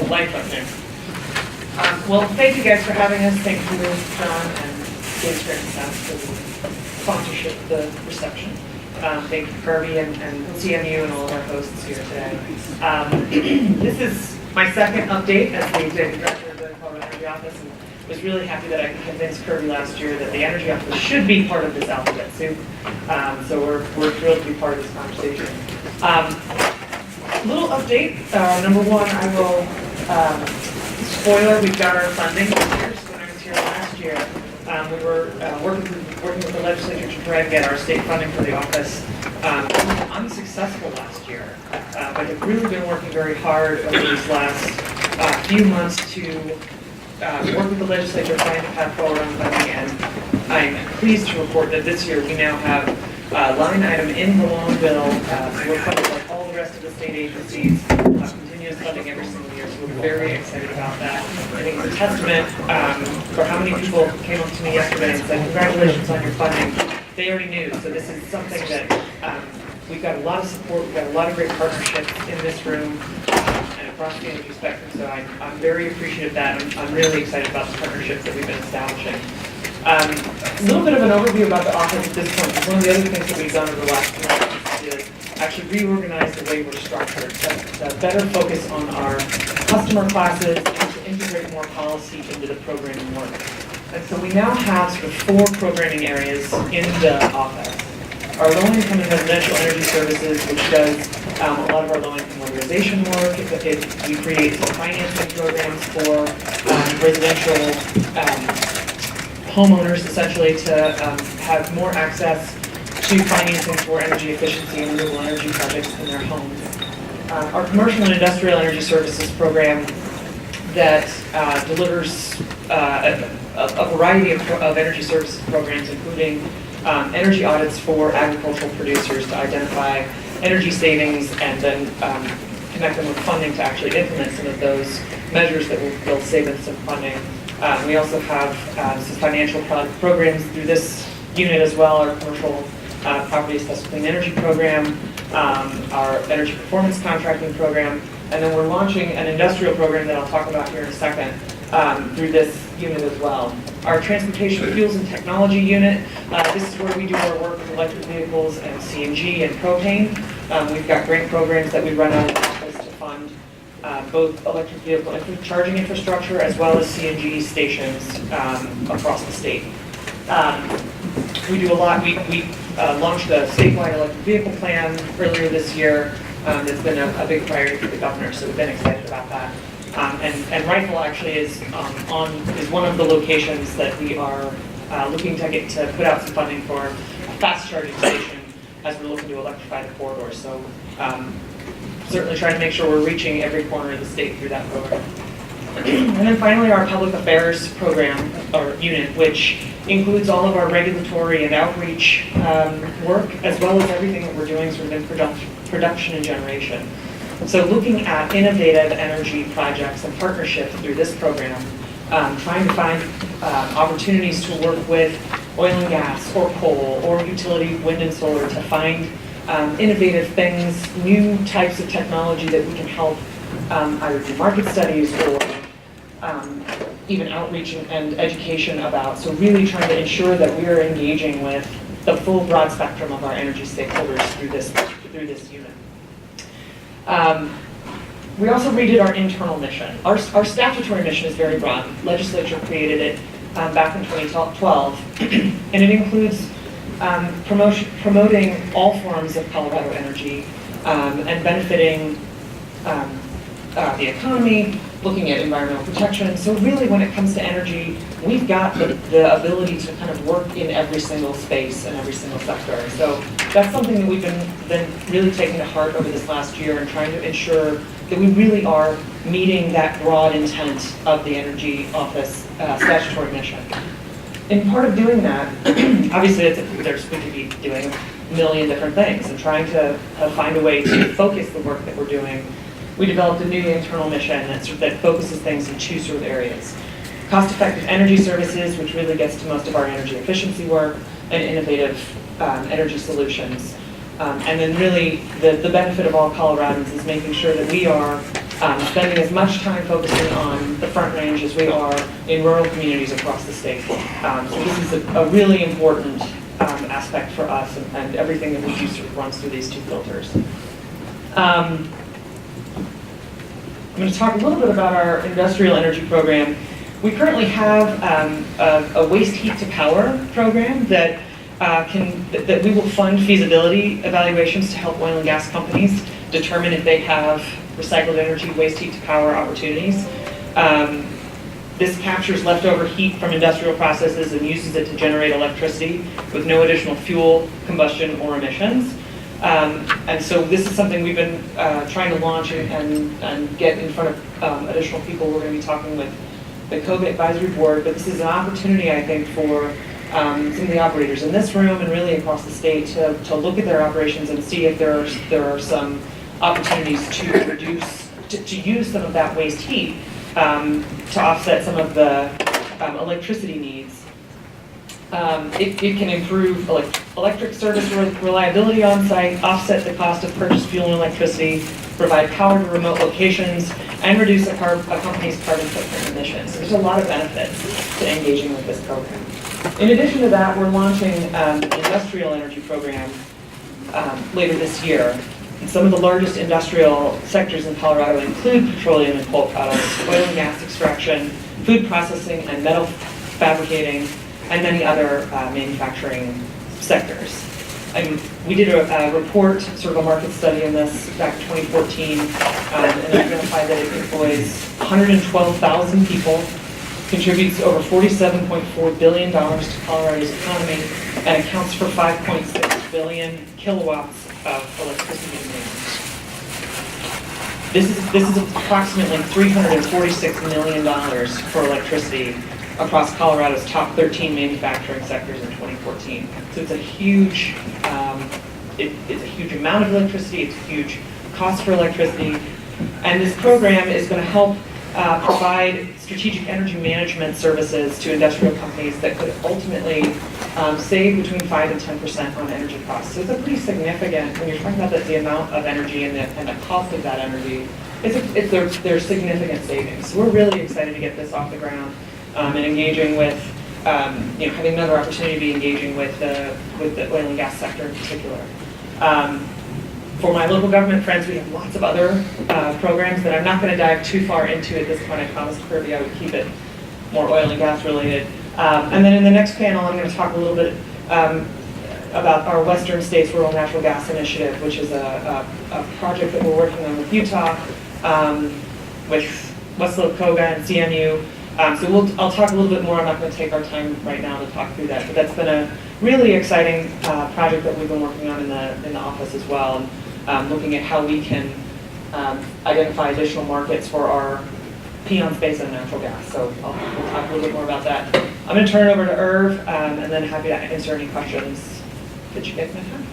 life up there. Well, thank you guys for having us. Thank you, John and James Grant for the sponsorship of the reception. Thank you, Kirby and CMU and all of our hosts here today. This is my second update as the Executive Director of the Colorado Energy Office, and was really happy that I could convince Kirby last year that the Energy Office should be part of this alphabet soup. So we're thrilled to be part of this conversation. Little update. Number one, I will spoiler, we've got our funding this year. So when I was here last year, we were working with the legislature to try and get our state funding for the office. We were unsuccessful last year, but have really been working very hard over these last few months to work with the legislature trying to path forward on funding, and I'm pleased to report that this year we now have a line item in the long bill. So we're funded like all the rest of the state agencies, continuous funding every single year, so we're very excited about that. I think it's a testament for how many people came up to me yesterday and said, congratulations on your funding. They already knew, so this is something that we've got a lot of support, we've got a lot of great partnerships in this room and across the energy spectrum, so I'm very appreciative of that. I'm really excited about the partnerships that we've been establishing. A little bit of an overview about the office at this point. One of the other things that we've done over the last few months is actually reorganize the way we're structured to better focus on our customer classes and to integrate more policy into the programming work. And so we now have sort of 4 programming areas in the office. Our low-income and residential energy services, which does a lot of our low-income weatherization work. We create some financing programs for residential homeowners, essentially, to have more access to financing for energy efficiency and renewable energy projects in their homes. Our commercial and industrial energy services program that delivers a variety of energy services programs, including energy audits for agricultural producers to identify energy savings and then connect them with funding to actually implement some of those measures that will save us some funding. We also have some financial programs through this unit as well, our commercial property assessed clean energy program, our energy performance contracting program, and then we're launching an industrial program that I'll talk about here in a second through this unit as well. Our transportation fuels and technology unit, this is where we do our work with electric vehicles and CNG and propane. We've got grant programs that we run out of the office to fund both electric vehicle charging infrastructure as well as CNG stations across the state. We do a lot. We launched a statewide electric vehicle plan earlier this year. That's been a big priority for the governor, so we've been excited about that. And Rifle actually is one of the locations that we are looking to put out some funding for a fast charging station as we're looking to electrify the corridor. So certainly trying to make sure we're reaching every corner of the state through that program. And then finally, our public affairs program or unit, which includes all of our regulatory and outreach work, as well as everything that we're doing sort of in production and generation. So looking at innovative energy projects and partnerships through this program, trying to find opportunities to work with oil and gas or coal or utility wind and solar to find innovative things, new types of technology that we can help either do market studies or even outreach and education about. So really trying to ensure that we are engaging with the full broad spectrum of our energy stakeholders through this unit. We also redid our internal mission. Our statutory mission is very broad. Legislature created it back in 2012, and it includes promoting all forms of Colorado energy and benefiting the economy, looking at environmental protection. So really when it comes to energy, we've got the ability to kind of work in every single space and every single sector. So that's something that we've been really taking to heart over this last year and trying to ensure that we really are meeting that broad intent of the Energy Office statutory mission. In part of doing that, obviously we could be doing a million different things and trying to find a way to focus the work that we're doing. We developed a new internal mission that focuses things in 2 sort of areas. Cost-effective energy services, which really gets to most of our energy efficiency work, and innovative energy solutions. And then really the benefit of all Coloradans is making sure that we are spending as much time focusing on the Front Range as we are in rural communities across the state. So this is a really important aspect for us, and everything that we do sort of runs through these two filters. I'm going to talk a little bit about our industrial energy program. We currently have a waste heat to power program that that we will fund feasibility evaluations to help oil and gas companies determine if they have recycled energy waste heat to power opportunities. This captures leftover heat from industrial processes and uses it to generate electricity with no additional fuel, combustion, or emissions. And so this is something we've been trying to launch and get in front of additional people. We're going to be talking with the COVID Advisory Board, but this is an opportunity, I think, for some of the operators in this room and really across the state to look at their operations and see if there are some opportunities to use some of that waste heat to offset some of the electricity needs. It can improve electric service reliability on site, offset the cost of purchased fuel and electricity, provide power to remote locations, and reduce a company's carbon footprint emissions. So there's a lot of benefits to engaging with this program. In addition to that, we're launching an industrial energy program later this year. And some of the largest industrial sectors in Colorado include petroleum and coal products, oil and gas extraction, food processing, and metal fabricating, and many other manufacturing sectors. We did a report, sort of a market study on this back in 2014, and identified that it employs 112,000 people, contributes over $47.4 billion to Colorado's economy, and accounts for 5.6 billion kilowatts of electricity demand. This is approximately $346 million for electricity across Colorado's top 13 manufacturing sectors in 2014. So it's a huge, it's a huge amount of electricity. It's a huge cost for electricity, and this program is going to help provide strategic energy management services to industrial companies that could ultimately save between 5 and 10% on energy costs. So it's a pretty significant, when you're talking about the amount of energy and the cost of that energy, there's significant savings. So we're really excited to get this off the ground and engaging with, having another opportunity to be engaging with the oil and gas sector in particular. For my local government friends, we have lots of other programs that I'm not going to dive too far into at this point. I promised Kirby I would keep it more oil and gas related. And then in the next panel, I'm going to talk a little bit about our Western States Rural Natural Gas Initiative, which is a project that we're working on with Utah, with Westlow Koga and CMU. So I'll talk a little bit more. I'm not going to take our time right now to talk through that, but that's been a really exciting project that we've been working on in the office as well, and looking at how we can identify additional markets for our Peon space and natural gas. So we'll talk a little bit more about that. I'm going to turn it over to Irv, and then happy to answer any questions that you guys might have.